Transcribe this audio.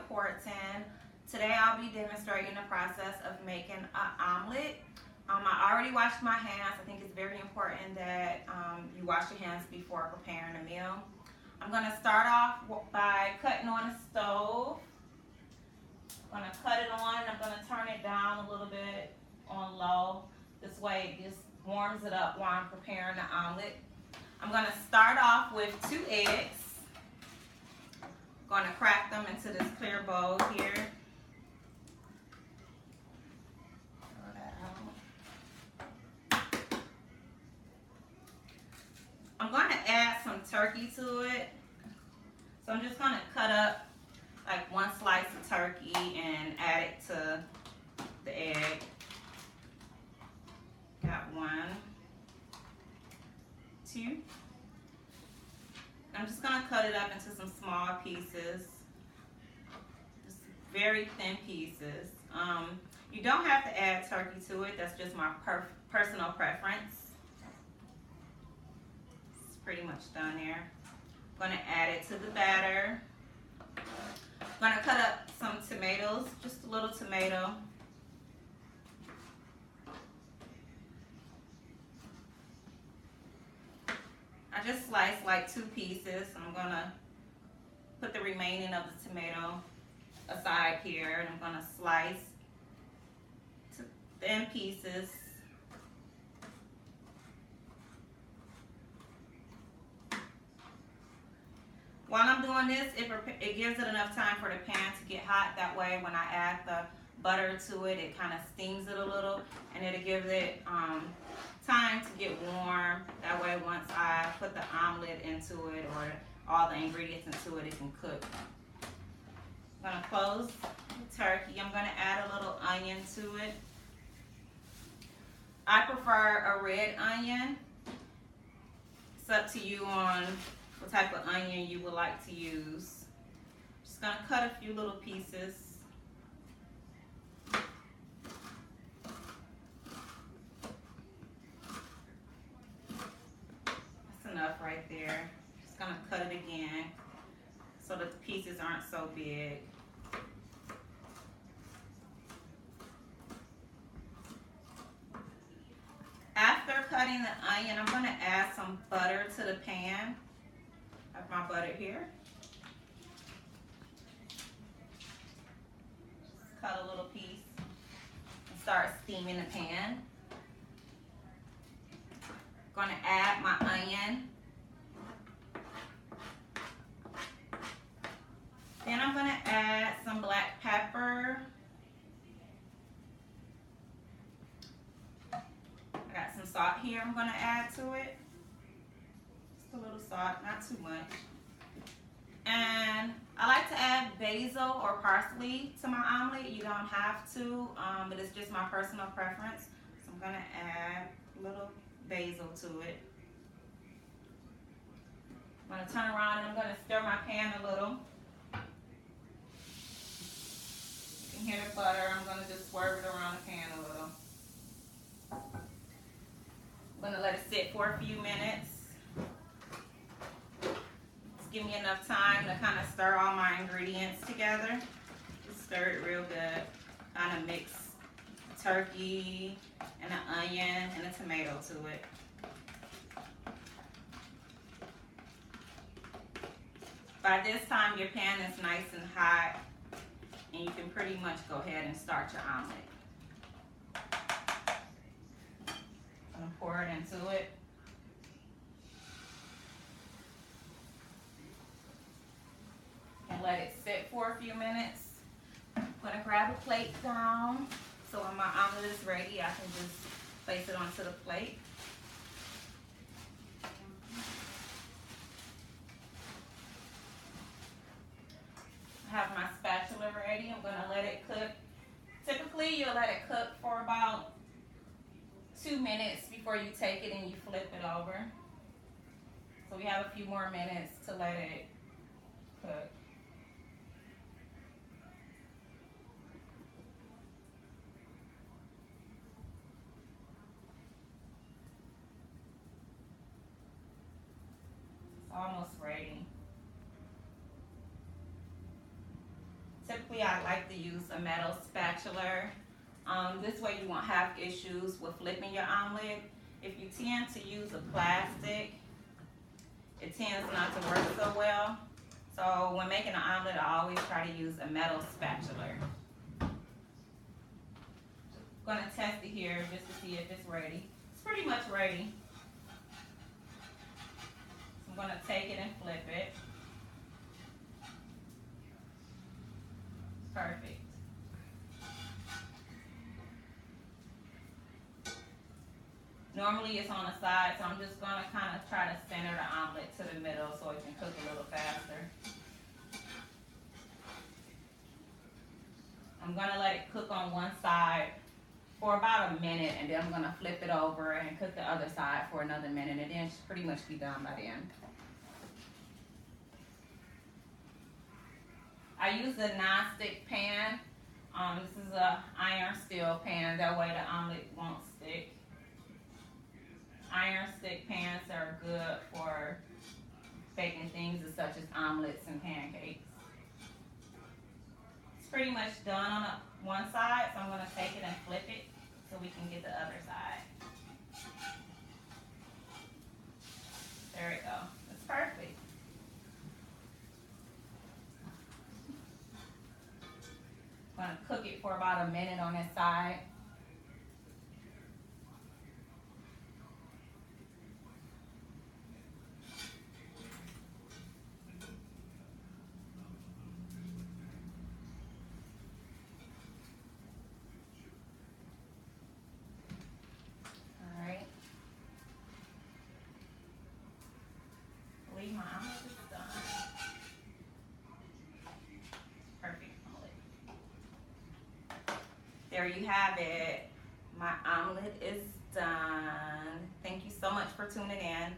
Horton. Today I'll be demonstrating the process of making an omelet. I already washed my hands. I think it's very important that you wash your hands before preparing a meal. I'm going to start off by cutting on the stove. I'm going to cut it on. I'm going to turn it down a little bit on low. This way it just warms it up while I'm preparing the omelet. I'm going to start off with 2 eggs. I'm going to crack them into this clear bowl here. Throw that out. I'm going to add some turkey to it. So I'm just going to cut up like 1 slice of turkey and add it to the egg. Got 1, 2. I'm just going to cut it up into some small pieces, just very thin pieces. You don't have to add turkey to it. That's just my personal preference. It's pretty much done there. I'm going to add it to the batter. I'm going to cut up some tomatoes, just a little tomato. I just sliced like 2 pieces. I'm going to put the remaining of the tomato aside here, and I'm going to slice to thin pieces. While I'm doing this, it gives it enough time for the pan to get hot. That way when I add the butter to it, it kind of steams it a little, and it'll give it time to get warm. That way once I put the omelet into it or all the ingredients into it, it can cook. I'm going to close the turkey. I'm going to add a little onion to it. I prefer a red onion. It's up to you on what type of onion you would like to use. Just going to cut a few little pieces. Enough right there. Just gonna cut it again so that the pieces aren't so big. After cutting the onion, I'm gonna add some butter to the pan. I have my butter here. Just cut a little piece and start steaming the pan. Going to add my onion. Then I'm going to add some black pepper. I got some salt here I'm going to add to it. Just a little salt, not too much. And I like to add basil or parsley to my omelet. You don't have to, but it's just my personal preference. So I'm going to add a little basil to it. I'm going to turn around and I'm going to stir my pan a little. You can hear the butter. I'm going to just swerve it around the pan a little. I'm going to let it sit for a few minutes. Just give me enough time to kind of stir all my ingredients together. Just stir it real good. Kind of mix the turkey and the onion and the tomato to it. By this time your pan is nice and hot and you can pretty much go ahead and start your omelet. I'm going to pour it into it. And let it sit for a few minutes. I'm going to grab a plate down. So when my omelet is ready, I can just place it onto the plate. I have my spatula ready. I'm going to let it cook. Typically, you'll let it cook for about 2 minutes before you take it and you flip it over. So we have a few more minutes to let it cook. It's almost ready. Typically, I like to use a metal spatula. This way you won't have issues with flipping your omelet. If you tend to use a plastic, it tends not to work so well. So when making an omelet, I always try to use a metal spatula. I'm gonna test it here just to see if it's ready. It's pretty much ready. So I'm gonna take it and flip it. Perfect. Normally it's on the side, so I'm just gonna kind of try to center the omelet to the middle so it can cook a little faster. I'm gonna let it cook on one side for about a minute, and then I'm gonna flip it over and cook the other side for another minute, and then it should pretty much be done by then. I use a non-stick pan. This is a iron steel pan, that way the omelet won't stick. Iron stick pans are good for baking things such as omelets and pancakes. It's pretty much done on one side, so I'm going to take it and flip it so we can get the other side. There we go. It's perfect. I'm going to cook it for about a minute on this side. My omelet is done. Perfect omelet. There you have it. My omelet is done. Thank you so much for tuning in.